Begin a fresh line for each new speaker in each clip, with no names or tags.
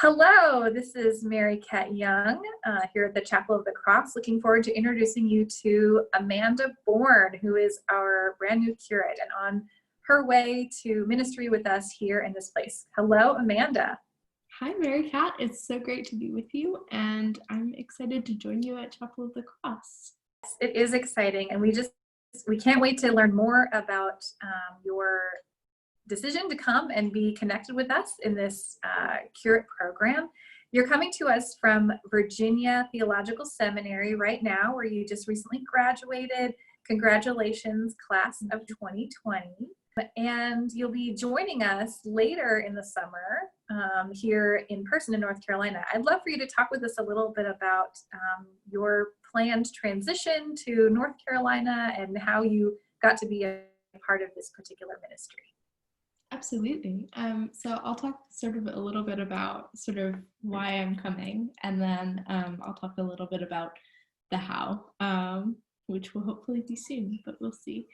Hello, this is Mary Cat Young here at the Chapel of the Cross. Looking forward to introducing you to Amanda Bourne, who is our brand new curate and on her way to ministry with us here in this place. Hello, Amanda.
Hi, Mary Cat. It's so great to be with you, and I'm excited to join you at Chapel of the Cross.
It is exciting, and we can't wait to learn more about your decision to come and be connected with us in this curate program. You're coming to us from Virginia Theological Seminary right now, where you just recently graduated. Congratulations, class of 2020. And you'll be joining us later in the summer here in person in North Carolina. I'd love for you to talk with us a little bit about your planned transition to North Carolina and how you got to be a part of this particular ministry.
Absolutely. So I'll talk sort of a little bit about sort of why I'm coming, and then I'll talk a little bit about the how, which will hopefully be soon, but we'll see.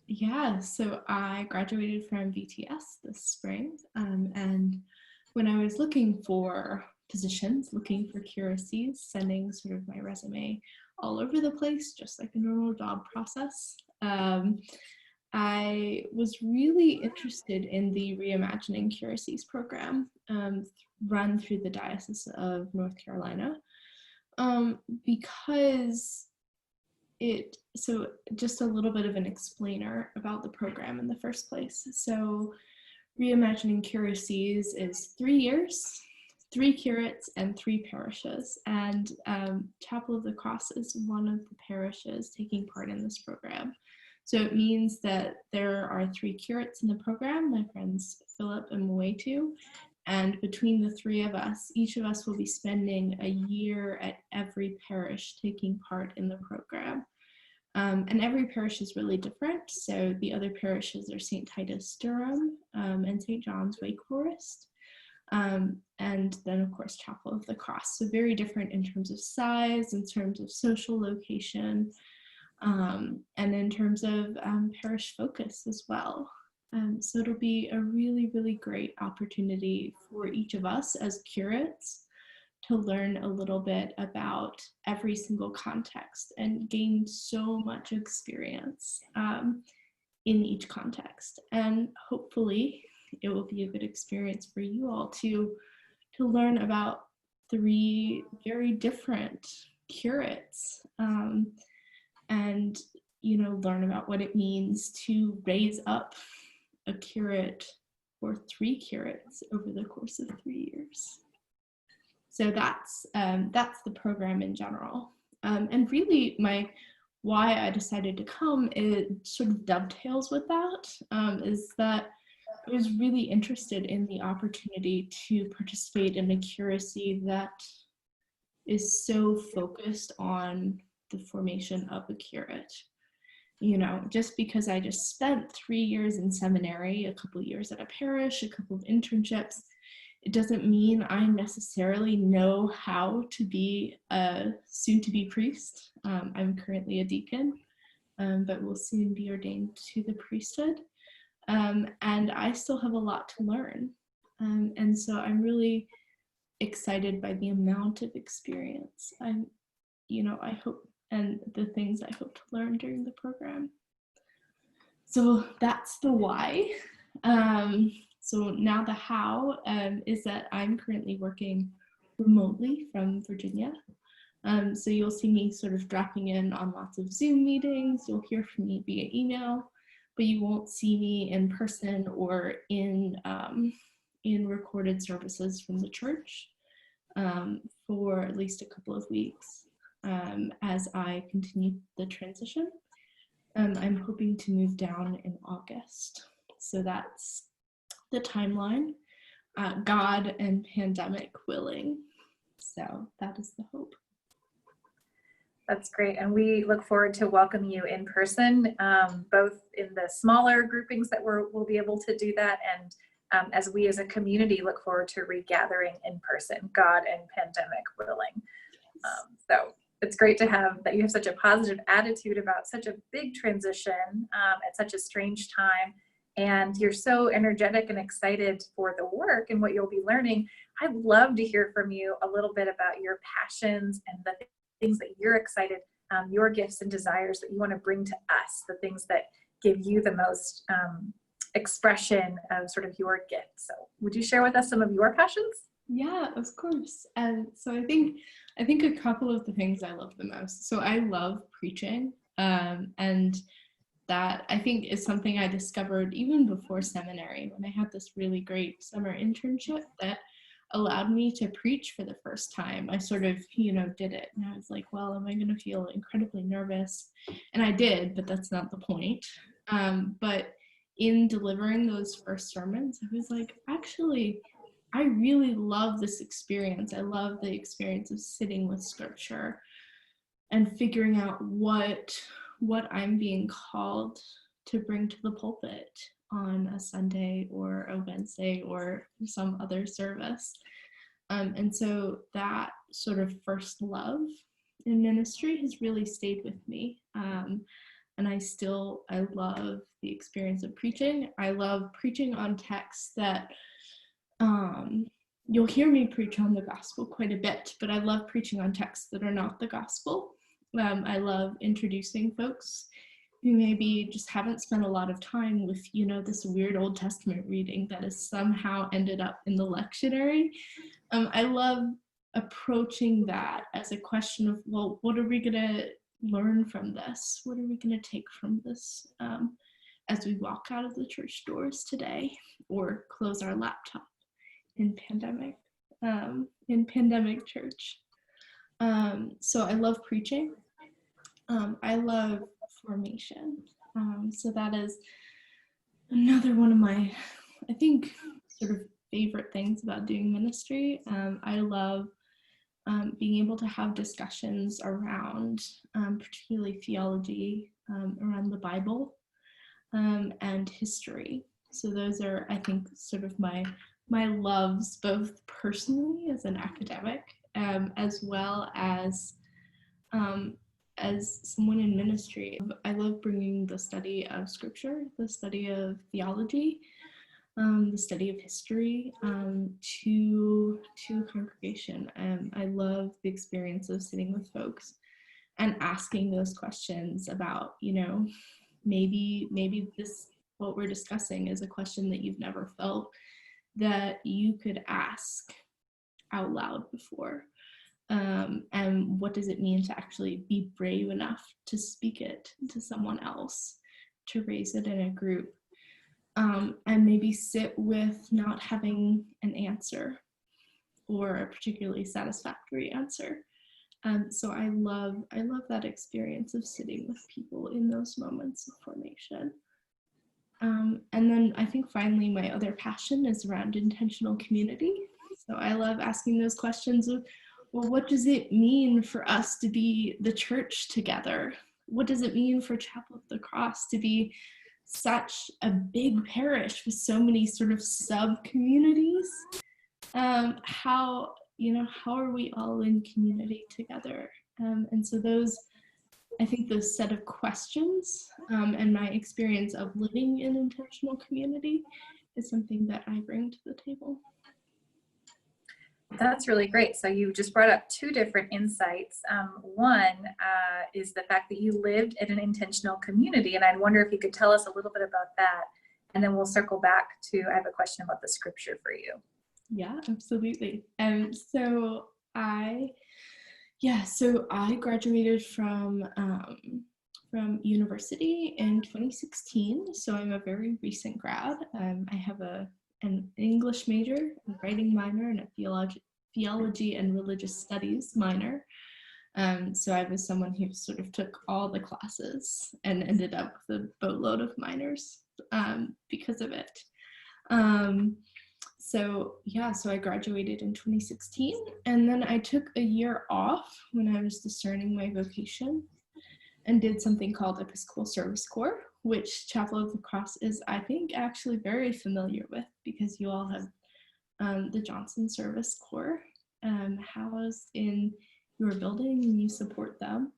Yeah, so I graduated from VTS this spring, and when I was looking for positions, looking for curacies, sending sort of my resume all over the place, just like a normal job process, I was really interested in the Reimagining Curacies program run through the Diocese of North Carolina because so just a little bit of an explainer about the program in the first place. So Reimagining Curacies is 3 years, 3 curates, and 3 parishes. And Chapel of the Cross is one of the parishes taking part in this program. So it means that there are 3 curates in the program, my friends Philip and Moetu, and between the 3 of us, each of us will be spending a year at every parish taking part in the program. And every parish is really different. So the other parishes are St. Titus Durham and St. John's Wake Forest. And then of course Chapel of the Cross. So very different in terms of size, in terms of social location, and in terms of parish focus as well. So it'll be a really, really great opportunity for each of us as curates to learn a little bit about every single context and gain so much experience in each context. And hopefully it will be a good experience for you all to learn about 3 very different curates. And learn about what it means to raise up a curate or 3 curates over the course of 3 years. So that's the program in general. And really why I decided to come, it sort of dovetails with that, is that I was really interested in the opportunity to participate in a curacy that is so focused on the formation of a curate. Just because I just spent 3 years in seminary, a couple of years at a parish, a couple of internships, it doesn't mean I necessarily know how to be a soon-to-be priest. I'm currently a deacon, but will soon be ordained to the priesthood. And I still have a lot to learn. And so I'm really excited by the amount of experience I hope, and the things I hope to learn during the program. So that's the why. So now the how is that I'm currently working remotely from Virginia. So you'll see me sort of dropping in on lots of Zoom meetings. You'll hear from me via email, but you won't see me in person or in recorded services from the church for at least a couple of weeks. As I continue the transition. I'm hoping to move down in August. So that's the timeline, God and pandemic willing. So that is the hope.
That's great. And we look forward to welcoming you in person, both in the smaller groupings that we'll be able to do that, and as we as a community look forward to regathering in person, God and pandemic willing. So it's great to have that you have such a positive attitude about such a big transition at such a strange time. And you're so energetic and excited for the work and what you'll be learning. I'd love to hear from you a little bit about your passions and the things that you're excited, your gifts and desires that you want to bring to us, the things that give you the most expression of sort of your gift. So would you share with us some of your passions?
Yeah, of course. And so I think a couple of the things I love the most. So I love preaching, and that I think is something I discovered even before seminary, when I had this really great summer internship that allowed me to preach for the first time. I sort of, did it, and I was like, well, am I going to feel incredibly nervous? And I did, but that's not the point. But in delivering those first sermons, I was like, actually, I really love this experience. I love the experience of sitting with scripture and figuring out what I'm being called to bring to the pulpit on a Sunday or a Wednesday or some other service. And so that sort of first love in ministry has really stayed with me. And I love the experience of preaching. I love preaching on texts that you'll hear me preach on the gospel quite a bit, but I love preaching on texts that are not the gospel. I love introducing folks who maybe just haven't spent a lot of time with, this weird Old Testament reading that has somehow ended up in the lectionary. I love approaching that as a question of, well, what are we going to learn from this? What are we going to take from this as we walk out of the church doors today or close our laptop in pandemic church? So I love preaching. I love formation. So that is another one of my, I think, sort of favorite things about doing ministry. I love being able to have discussions around particularly theology, around the Bible, and history. So those are, I think, sort of my loves, both personally as an academic, as well as someone in ministry. I love bringing the study of scripture, the study of theology, the study of history to a congregation. I love the experience of sitting with folks and asking those questions about, maybe this, what we're discussing is a question that you've never felt that you could ask out loud before. And what does it mean to actually be brave enough to speak it to someone else, to raise it in a group, and maybe sit with not having an answer or a particularly satisfactory answer. So I love that experience of sitting with people in those moments of formation. And then I think finally my other passion is around intentional community. So I love asking those questions of, well, what does it mean for us to be the church together? What does it mean for Chapel of the Cross to be such a big parish with so many sort of sub-communities? How are we all in community together? And so I think those set of questions and my experience of living in intentional community is something that I bring to the table.
That's really great. So you just brought up two different insights. One is the fact that you lived in an intentional community, and I wonder if you could tell us a little bit about that, and then we'll circle back to, I have a question about the scripture for you.
Yeah, absolutely. So I graduated from university in 2016. So I'm a very recent grad. I have an English major, a writing minor, and a theology and religious studies minor. So I was someone who sort of took all the classes and ended up with a boatload of minors because of it. So I graduated in 2016, and then I took a year off when I was discerning my vocation and did something called Episcopal Service Corps, which Chapel of the Cross is, I think, actually very familiar with, because you all have the Johnson Service Corps housed in your building and you support them.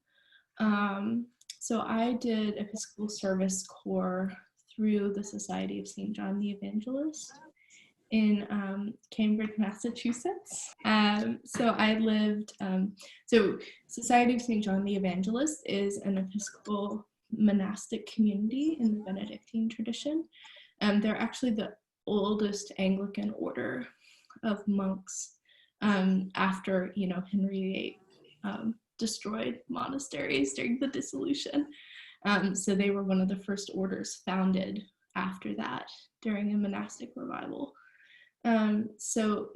So I did Episcopal Service Corps through the Society of St. John the Evangelist. in Cambridge, Massachusetts. So I lived, so Society of St. John the Evangelist is an Episcopal monastic community in the Benedictine tradition. They're actually the oldest Anglican order of monks after, Henry VIII destroyed monasteries during the dissolution. So they were one of the first orders founded after that during a monastic revival. So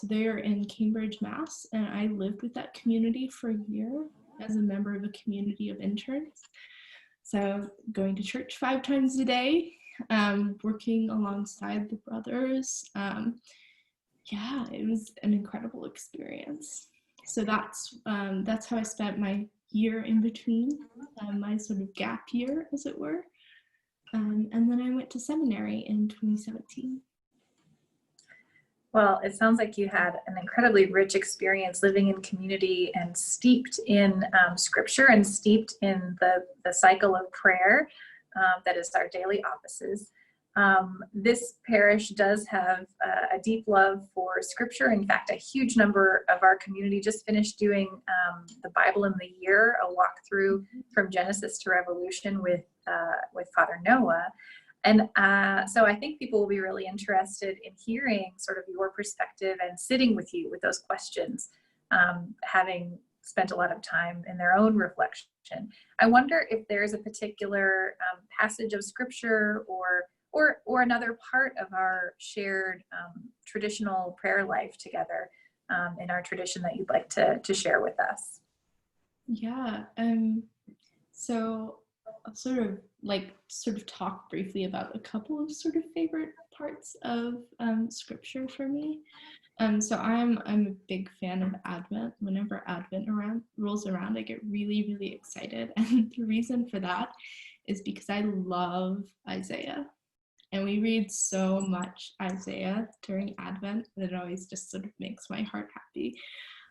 they're in Cambridge, Mass, and I lived with that community for a year as a member of a community of interns. So going to church 5 times a day, working alongside the brothers. It was an incredible experience. So that's how I spent my year in between, my sort of gap year, as it were. And then I went to seminary in 2017.
Well, it sounds like you had an incredibly rich experience living in community and steeped in scripture and steeped in the cycle of prayer that is our daily offices. This parish does have a deep love for scripture. In fact, a huge number of our community just finished doing the Bible in the year, a walkthrough from Genesis to Revolution with Father Noah. And so I think people will be really interested in hearing sort of your perspective and sitting with you with those questions, having spent a lot of time in their own reflection. I wonder if there's a particular passage of scripture or another part of our shared traditional prayer life together in our tradition that you'd like to share with us.
Yeah. So I'll sort of talk briefly about a couple of sort of favorite parts of scripture for me. So I'm a big fan of Advent. Whenever Advent rolls around, I get really, really excited. And the reason for that is because I love Isaiah. And we read so much Isaiah during Advent that it always just sort of makes my heart happy.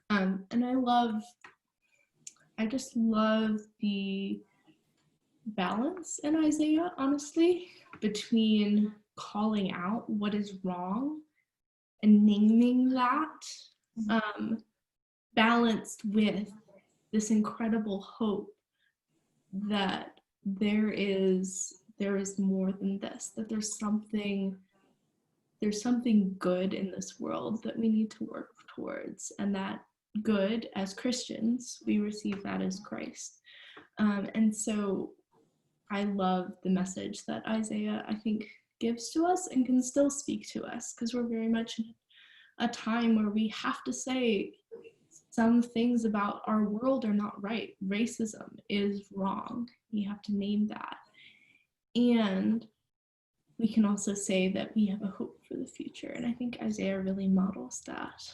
And I just love the balance in Isaiah, honestly, between calling out what is wrong and naming that, balanced with this incredible hope that there is more than this, that there's something good in this world that we need to work towards, and that good, as Christians, we receive that as Christ. And so I love the message that Isaiah, I think, gives to us and can still speak to us, because we're very much in a time where we have to say some things about our world are not right. Racism is wrong. You have to name that. And we can also say that we have a hope for the future. And I think Isaiah really models that.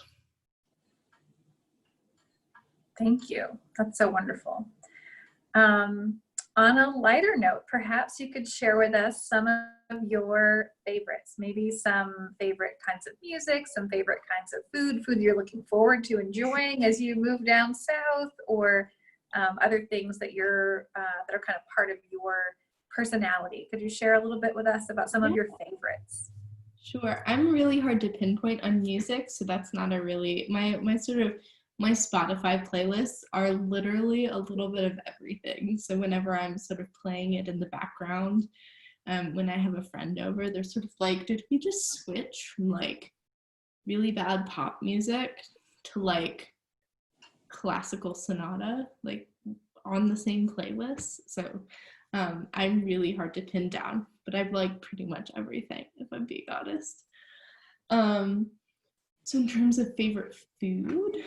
Thank you. That's so wonderful. On a lighter note, perhaps you could share with us some of your favorites, maybe some favorite kinds of music, some favorite kinds of food you're looking forward to enjoying as you move down south, or other things that that are kind of part of your personality. Could you share a little bit with us about some of your favorites?
Sure. I'm really hard to pinpoint on music, so that's not a really, my Spotify playlists are literally a little bit of everything. So whenever I'm sort of playing it in the background, when I have a friend over, they're sort of like, did we just switch from like really bad pop music to like classical sonata, like on the same playlist? So I'm really hard to pin down, but I've liked pretty much everything, if I'm being honest. So in terms of favorite food,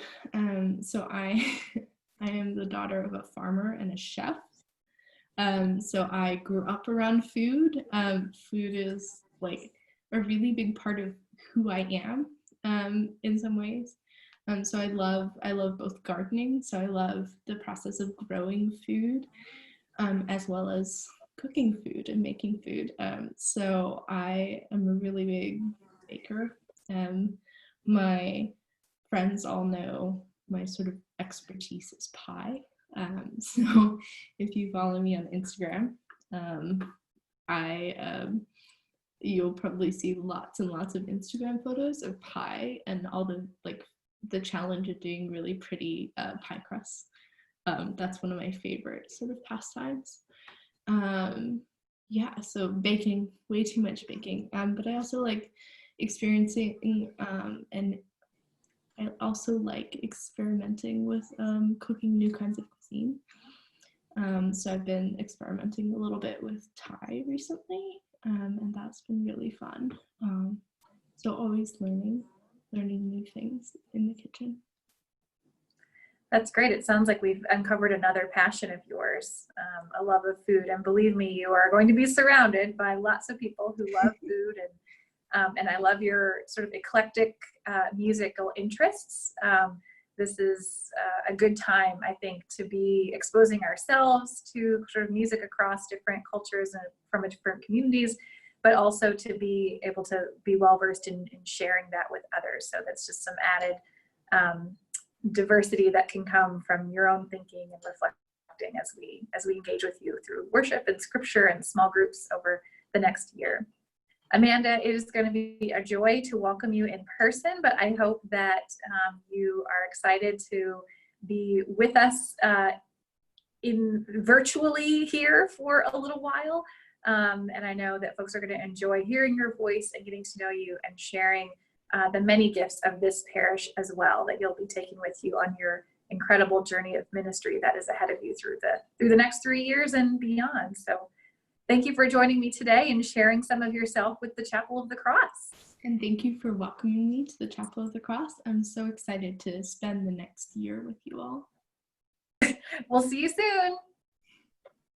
so I am the daughter of a farmer and a chef. So I grew up around food. Food is like a really big part of who I am in some ways. So I love both gardening. So I love the process of growing food, as well as cooking food and making food. So I am a really big baker. My friends all know my sort of expertise is pie. So if you follow me on Instagram, I you'll probably see lots and lots of Instagram photos of pie and all the challenge of doing really pretty pie crusts. That's one of my favorite sort of pastimes. Yeah, so baking, way too much baking. But I also like experiencing and I also like experimenting with cooking new kinds of cuisine. So I've been experimenting a little bit with Thai recently, and that's been really fun. So always learning new things in the kitchen.
That's great. It sounds like we've uncovered another passion of yours, a love of food. And believe me, you are going to be surrounded by lots of people who love food, and I love your sort of eclectic musical interests. This is a good time, I think, to be exposing ourselves to sort of music across different cultures and from different communities, but also to be able to be well-versed in sharing that with others. So that's just some added diversity that can come from your own thinking and reflecting as we engage with you through worship and scripture and small groups over the next year. Amanda, it is going to be a joy to welcome you in person, but I hope that you are excited to be with us in virtually here for a little while. And I know that folks are going to enjoy hearing your voice and getting to know you and sharing the many gifts of this parish as well that you'll be taking with you on your incredible journey of ministry that is ahead of you through the next 3 years and beyond. So thank you for joining me today and sharing some of yourself with the Chapel of the Cross.
And thank you for welcoming me to the Chapel of the Cross. I'm so excited to spend the next year with you all.
We'll see you soon.